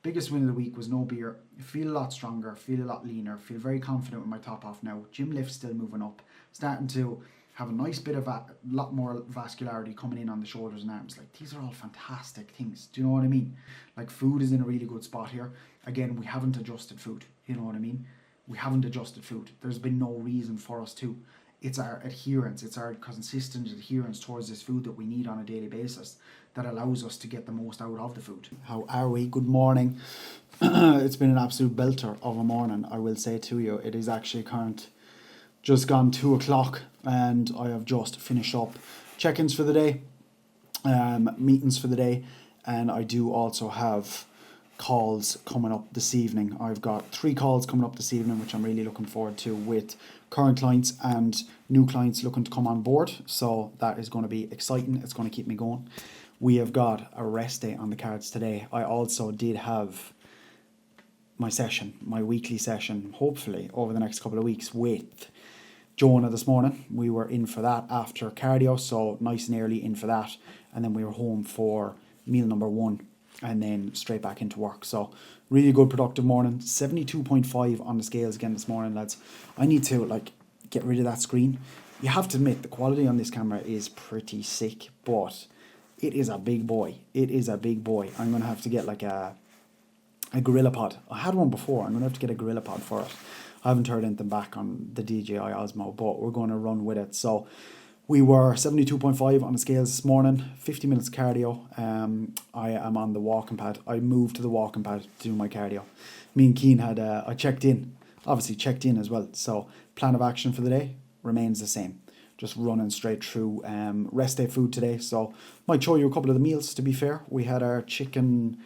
Biggest win of the week was no beer. Feel a lot stronger, feel a lot leaner, feel very confident with my top off now. Gym lift's still moving up, starting to have a nice bit of a lot more vascularity coming in on the shoulders and arms. Like, these are all fantastic things. Do you know what I mean? Like, food is in a really good spot here. Again, we haven't adjusted food. You know what I mean? We haven't adjusted food. There's been no reason for us to. It's our adherence, it's our consistent adherence towards this food that we need on a daily basis that allows us to get the most out of the food. How are we? Good morning. It's been an absolute belter of a morning, I will say to you. It is actually just gone 2 o'clock and I have just finished up check-ins for the day, meetings for the day, and I do also have calls coming up this evening. I've got 3 calls coming up this evening, which I'm really looking forward to, with current clients and new clients looking to come on board. So that is going to be exciting. It's going to keep me going. We have got a rest day on the cards today. I also did have my weekly session, hopefully over the next couple of weeks, with Jonah this morning. We were in for that after cardio, so nice and early in for that, and then we were home for meal number 1 and then straight back into work. So really good productive morning. 72.5 on the scales again this morning, lads. I need to get rid of that screen. You have to admit the quality on this camera is pretty sick, but it is a big boy. It is a big boy. I'm going to have to get a GorillaPod. I had one before. I'm going to have to get a GorillaPod for it. I haven't heard anything back on the DJI Osmo, but we're going to run with it. So we were 72.5 on the scales this morning, 50 minutes cardio. I am on the walking pad. I moved to the walking pad to do my cardio. Me and Keen I checked in as well. So plan of action for the day remains the same. Just running straight through rest day food today. So might show you a couple of the meals, to be fair. We had our chicken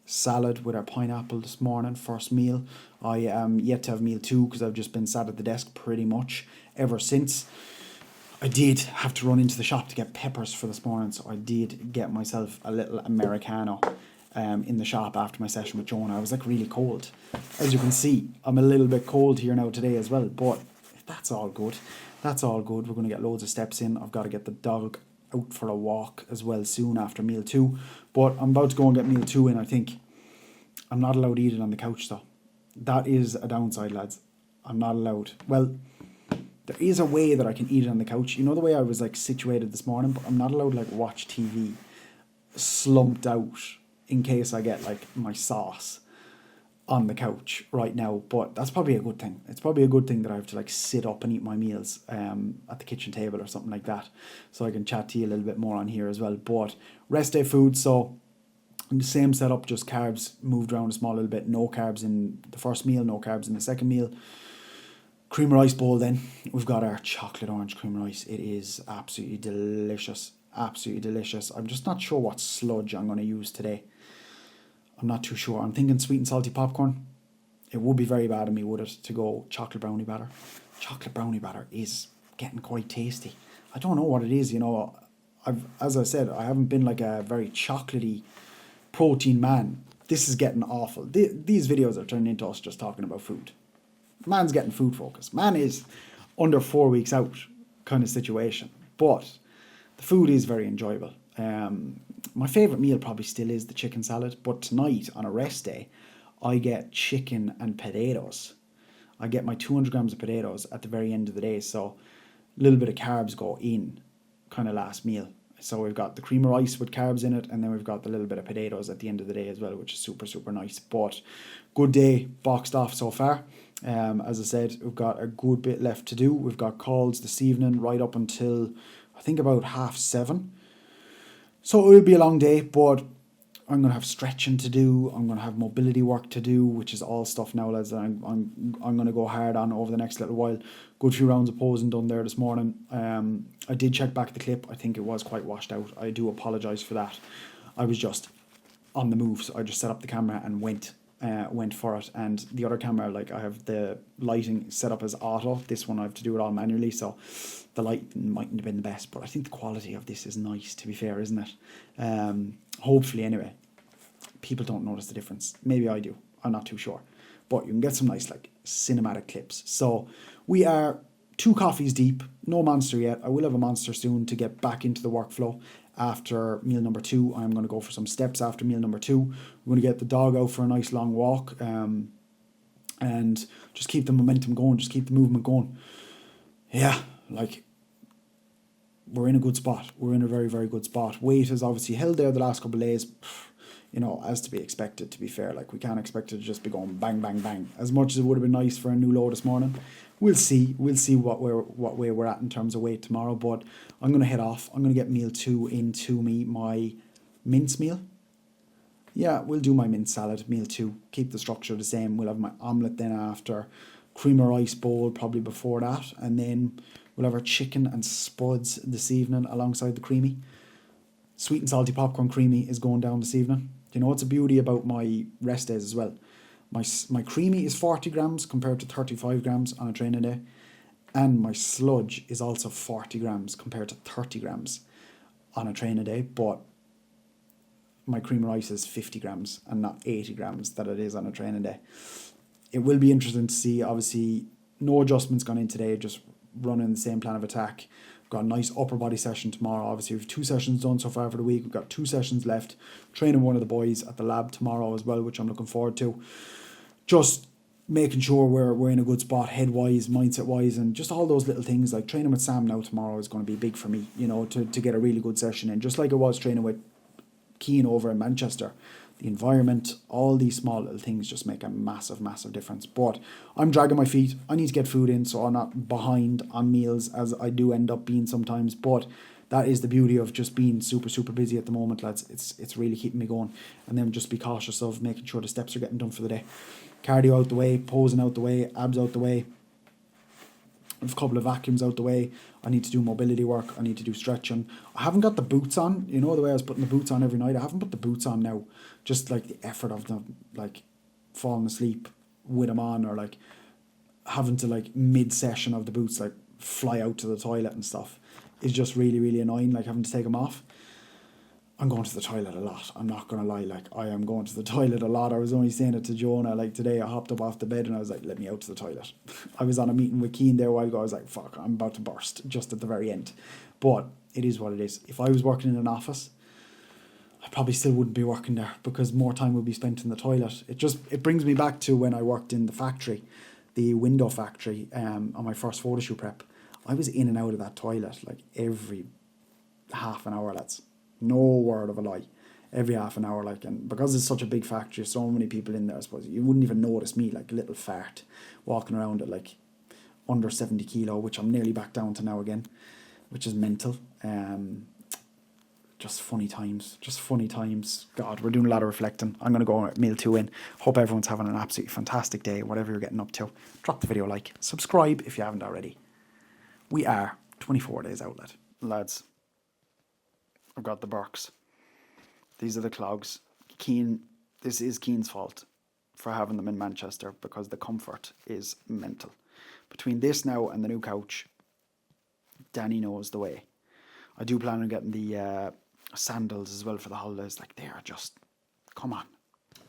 salad with our pineapple this morning, first meal. I am yet to have meal 2 because I've just been sat at the desk pretty much ever since. I did have to run into the shop to get peppers for this morning, so I did get myself a little Americano in the shop after my session with Jonah. I was really cold. As you can see, I'm a little bit cold here now today as well, but that's all good. That's all good. We're going to get loads of steps in. I've got to get the dog out for a walk as well soon after meal 2, but I'm about to go and get meal 2 in. I think I'm not allowed to eat it on the couch though. That is a downside, lads. I'm not allowed. Well, there is a way that I can eat it on the couch. You know the way I was situated this morning, but I'm not allowed to watch TV slumped out in case I get my sauce on the couch right now. But that's probably a good thing. It's probably a good thing that I have to sit up and eat my meals at the kitchen table or something like that, so I can chat to you a little bit more on here as well. But rest day food, so the same setup, just carbs moved around a small little bit. No carbs in the first meal, no carbs in the second meal. Cream rice bowl then. We've got our chocolate orange cream rice. It is absolutely delicious. Absolutely delicious. I'm just not sure what sludge I'm going to use today. I'm not too sure. I'm thinking sweet and salty popcorn. It would be very bad of me, would it, to go chocolate brownie batter. Chocolate brownie batter is getting quite tasty. I don't know what it is, as I said, I haven't been a very chocolatey protein man. This is getting awful. These videos are turning into us just talking about food. Man's getting food focused. Man is under 4 weeks out kind of situation. But the food is very enjoyable. My favourite meal probably still is the chicken salad. But tonight, on a rest day, I get chicken and potatoes. I get my 200 grams of potatoes at the very end of the day. So a little bit of carbs go in kind of last meal. So we've got the cream of rice with carbs in it, and then we've got the little bit of potatoes at the end of the day as well, which is super, super nice. But good day boxed off so far. As I said, we've got a good bit left to do. We've got calls this evening right up until I think about 6:30. So it will be a long day, but I'm going to have stretching to do. I'm going to have mobility work to do, which is all stuff now, lads. I'm going to go hard on over the next little while. Good few rounds of posing done there this morning. I did check back the clip. I think it was quite washed out. I do apologise for that. I was just on the move, so I just set up the camera and went for it. And the other camera, I have the lighting set up as auto. This one I have to do it all manually, so the light mightn't have been the best, but I think the quality of this is nice, to be fair, isn't it? Hopefully, anyway. People don't notice the difference. Maybe I do. I'm not too sure. But you can get some nice, cinematic clips. So we are 2 coffees deep. No Monster yet. I will have a Monster soon to get back into the workflow. after meal number 2. I'm going to go for some steps after meal number 2. We're going to get the dog out for a nice long walk, and just keep the momentum going, just keep the movement going. Yeah, like, we're in a good spot. We're in a very, very good spot. Weight has obviously held there the last couple of days, you know, as to be expected, to be fair. Like, we can't expect it to just be going bang, bang, bang. As much as it would have been nice for a new low this morning. We'll see what way we're at in terms of weight tomorrow. But I'm going to head off. I'm going to get meal 2 into me, my mince meal. Yeah, we'll do my mince salad, meal 2. Keep the structure the same. We'll have my omelette then after. Cream of rice bowl probably before that. And then we'll have our chicken and spuds this evening alongside the creamy. Sweet and salty popcorn creamy is going down this evening. You know what's a beauty about my rest days as well? My creamy is 40 grams compared to 35 grams on a training day. And my sludge is also 40 grams compared to 30 grams on a training day. But my cream of rice is 50 grams and not 80 grams that it is on a training day. It will be interesting to see. Obviously, no adjustments gone in today, just running the same plan of attack. We've got a nice upper body session tomorrow. Obviously, we've 2 sessions done so far for the week. We've got 2 sessions left. Training one of the boys at the lab tomorrow as well, which I'm looking forward to. Just making sure we're in a good spot, head-wise, mindset-wise, and just all those little things. Like, training with Sam now tomorrow is going to be big for me, you know, to get a really good session in. Just like it was training with Keane over in Manchester. The environment, all these small little things just make a massive, massive difference. But I'm dragging my feet. I need to get food in so I'm not behind on meals, as I do end up being sometimes. But that is the beauty of just being super, super busy at the moment, lads. It's really keeping me going. And then just be cautious of making sure the steps are getting done for the day. Cardio out the way, posing out the way, abs out the way. I have a couple of vacuums out the way. I need to do mobility work. I need to do stretching. I haven't got the boots on. You know the way I was putting the boots on every night? I haven't put the boots on now. Just like the effort of them, like falling asleep with them on, or like having to, like, mid-session of the boots, like fly out to the toilet and stuff, is just really, really annoying, like having to take them off. I'm going to the toilet a lot. I'm not going to lie. Like, I am going to the toilet a lot. I was only saying it to Jonah. Like, today I hopped up off the bed and I was like, let me out to the toilet. I was on a meeting with Keane there a while ago. I was like, fuck, I'm about to burst just at the very end. But it is what it is. If I was working in an office, I probably still wouldn't be working there because more time would be spent in the toilet. It brings me back to when I worked in the factory, the window factory, on my first photo shoot prep. I was in and out of that toilet like every half an hour, lads. No word of a lie. Every half an hour, like, and because it's such a big factory, so many people in there, I suppose you wouldn't even notice me, like a little fart walking around at like under 70 kilo, which I'm nearly back down to now again, which is mental. Just funny times. God, we're doing a lot of reflecting. I'm going to go meal 2 in. Hope everyone's having an absolutely fantastic day, whatever you're getting up to. Drop the video a like. Subscribe if you haven't already. We are 24 days out, lads. I've got the Burks. These are the clogs. This is Keane's fault for having them in Manchester because the comfort is mental. Between this now and the new couch, Danny knows the way. I do plan on getting the sandals as well for the holidays. Like, they are just, come on.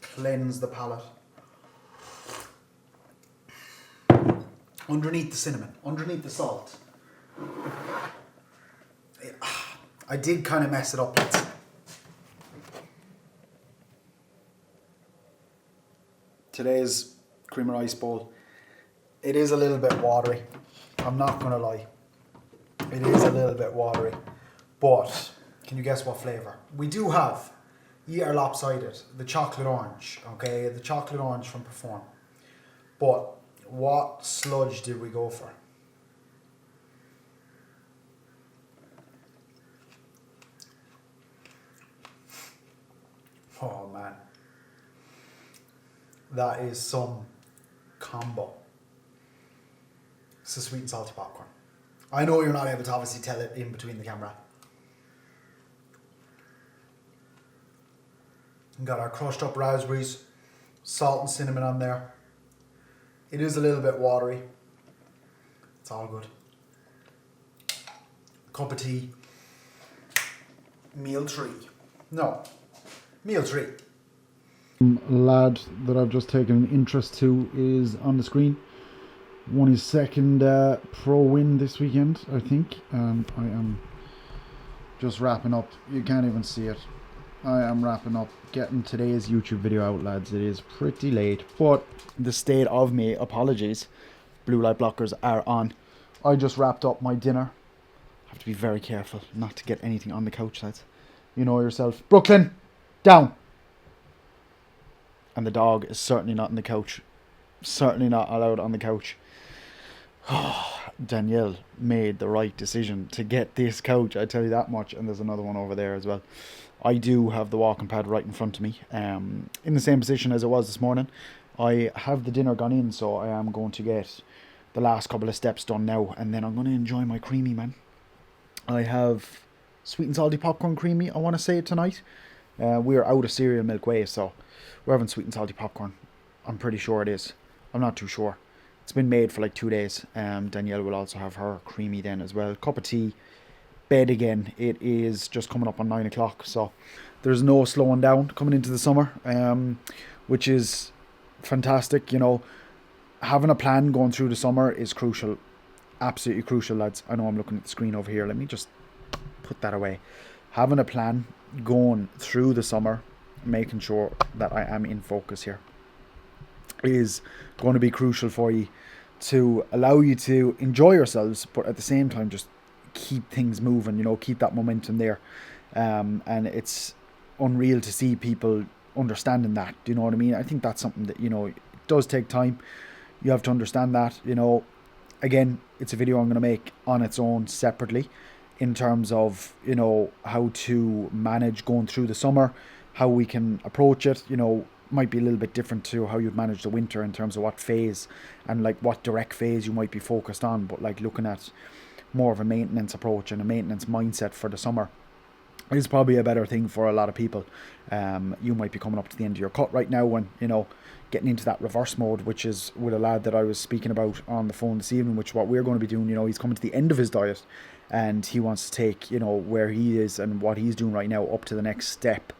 Cleanse the palate. Underneath the cinnamon, underneath the salt. I did kind of mess it up. Today's cream of rice bowl, it is a little bit watery. I'm not going to lie. It is a little bit watery. But can you guess what flavour? We do have, ye are lopsided, the chocolate orange, okay? The chocolate orange from Perform. But what sludge did we go for? Oh man, that is some combo. It's a sweet and salty popcorn. I know you're not able to obviously tell it in between the camera. We've got our crushed up raspberries, salt and cinnamon on there. It is a little bit watery. It's all good. Cup of tea. Meal 3. No. Meal 3. Lad that I've just taken an interest to is on the screen. Won his second pro win this weekend, I think. I am just wrapping up. You can't even see it. I am wrapping up, getting today's YouTube video out, lads. It is pretty late, but the state of me, apologies, blue light blockers are on. I just wrapped up my dinner. I have to be very careful not to get anything on the couch, lads. You know yourself. Brooklyn, down. And the dog is certainly not on the couch. Certainly not allowed on the couch. Danielle made the right decision to get this couch, I tell you that much. And there's another one over there as well. I do have the walking pad right in front of me, in the same position as it was this morning. I have the dinner gone in, so I am going to get the last couple of steps done now, and then I'm going to enjoy my creamy, man. I have sweet and salty popcorn creamy, I want to say it tonight. We're out of cereal milk way, so we're having sweet and salty popcorn. I'm pretty sure it is. I'm not too sure. It's been made for like 2 days. Danielle will also have her creamy then as well. Cup of tea. Bed again. It is just coming up on 9 o'clock, so there's no slowing down coming into the summer, which is fantastic. You know, having a plan going through the summer is crucial, absolutely crucial, lads. I know I'm looking at the screen over here. Let me just put that away. Having a plan going through the summer, making sure that I am in focus here, is going to be crucial for you to allow you to enjoy yourselves, but at the same time just keep things moving, you know, keep that momentum there. And it's unreal to see people understanding that, do you know what I mean? I think that's something that, you know, it does take time. You have to understand that, you know. Again, it's a video I'm going to make on its own separately in terms of, you know, how to manage going through the summer, how we can approach it, you know. Might be a little bit different to how you'd manage the winter in terms of what phase and like what direct phase you might be focused on, but like looking at more of a maintenance approach and a maintenance mindset for the summer is probably a better thing for a lot of people. You might be coming up to the end of your cut right now and, you know, getting into that reverse mode, which is with a lad that I was speaking about on the phone this evening, which what we're going to be doing. You know, he's coming to the end of his diet and he wants to take, you know, where he is and what he's doing right now up to the next step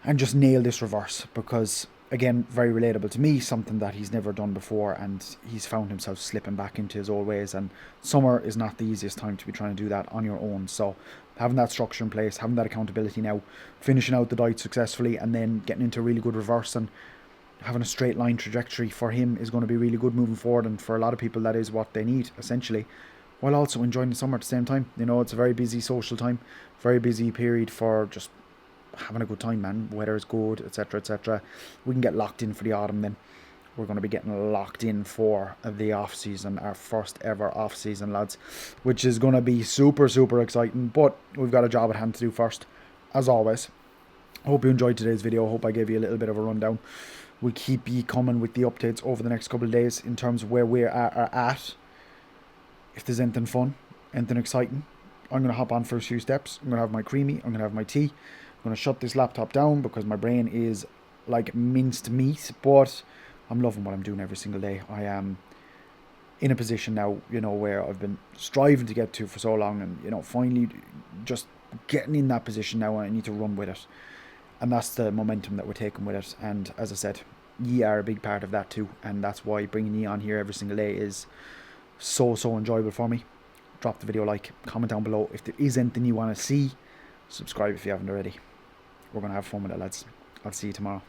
and just nail this reverse, because again, very relatable to me, something that he's never done before, and he's found himself slipping back into his old ways, and summer is not the easiest time to be trying to do that on your own. So having that structure in place, having that accountability now, finishing out the diet successfully, and then getting into a really good reverse and having a straight line trajectory for him is going to be really good moving forward. And for a lot of people, that is what they need essentially, while also enjoying the summer at the same time. You know, it's a very busy social time, very busy period for just having a good time, man. Weather is good, etc, etc. We can get locked in for the autumn, then we're going to be getting locked in for the off season, our first ever off season, lads, which is going to be super exciting. But we've got a job at hand to do first, as always. Hope you enjoyed today's video. Hope I gave you a little bit of a rundown. We'll keep you coming with the updates over the next couple of days in terms of where we are at. If there's anything fun, anything exciting, I'm going to hop on for a few steps. I'm going to have my creamy, I'm going to have my tea. I'm going to shut this laptop down because my brain is like minced meat, but I'm loving what I'm doing every single day. I am in a position now, you know, where I've been striving to get to for so long, and, you know, finally just getting in that position now, and I need to run with it. And that's the momentum that we're taking with it. And as I said, ye are a big part of that too, and that's why bringing ye on here every single day is so enjoyable for me. Drop the video like, comment down below if there is anything you want to see, subscribe if you haven't already. We're going to have fun with it, lads. I'll see you tomorrow.